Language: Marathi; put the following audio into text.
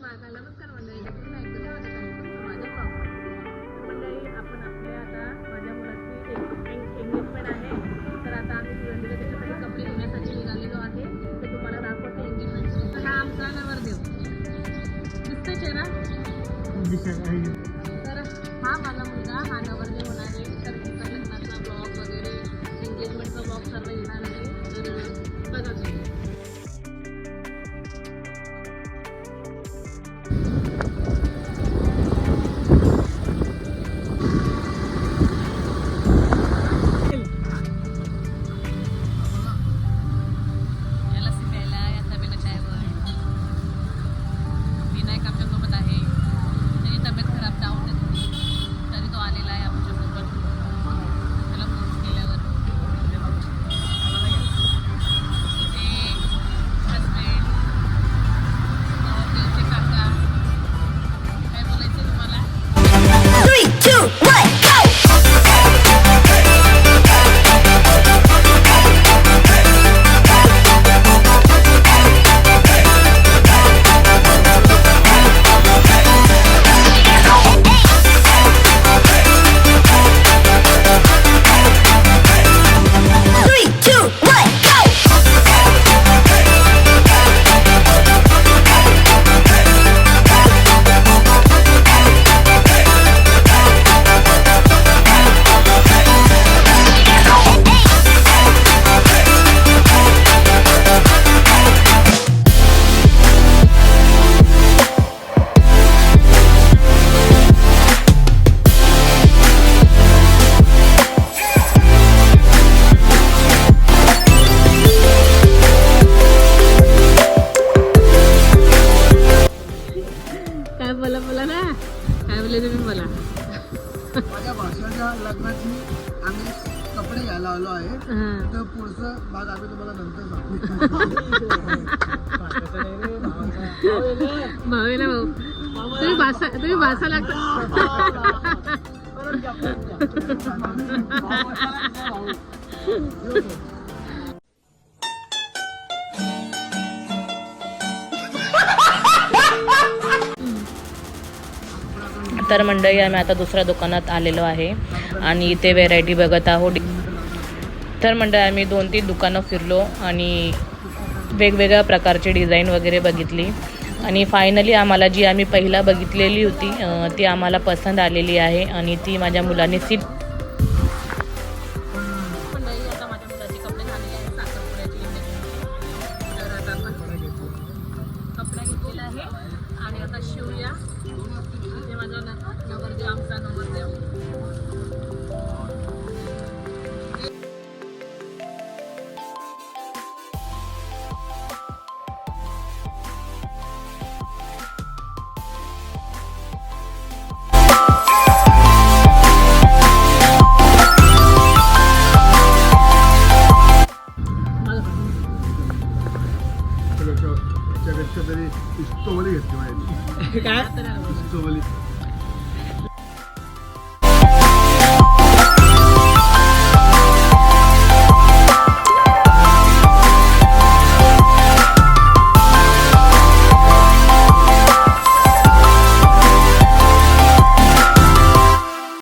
नमस्कार मंडळी, पुन्हा एकदा स्वागत आहे माझ्या ब्लॉगमध्ये. मंडळी, आपण आपल्या आता माझ्या मुलाची एंगेजमेंट आहे, तर आता आम्ही भिवंडीला त्याच्यासाठी कपडे घेण्यासाठी निघालेलो आहे. ते तुम्हाला दाखवते एंगेजमेंट. तर हा आमचा नवरदेव दिसतोय चेहरा. तर हा माझा मुलगा, हा नवरदेव होणार आहे. तर तिचा लग्नाचा ब्लॉग वगैरे, एंगेजमेंटचा ब्लॉग सर्व येणार आहे. तर बघा तुम्ही. बोला ना, काय बोलले तुम्ही मला? माझ्या भाषाच्या लग्नाची आम्ही कपडे घ्यायला आलो आहे. तर पुढचं भाग आम्ही तुम्हाला नंतर भाऊ ना भाऊ, तुम्ही भाषा लागता. तर मंडळी, आम्ही आता दुसऱ्या दुकानात आलेलो आहे आणि इथे व्हेरायटी बघत आहोत. तर मंडळी, आम्ही 2-3 दुकानं फिरलो आणि वेगवेगळ्या प्रकारची डिझाईन वगैरे बघितली आणि फायनली आम्हाला जी आम्ही पहिला बघितलेली होती ती आम्हाला पसंत आलेली आहे आणि ती माझ्या मुलाने सीट. कपडा घेतलेला आहे आणि आता शिवूया. हे माझा नवरदेव, आमचा नवरदेव. तरी इस्तोवली घेतली माहिती. काय इस्तोवली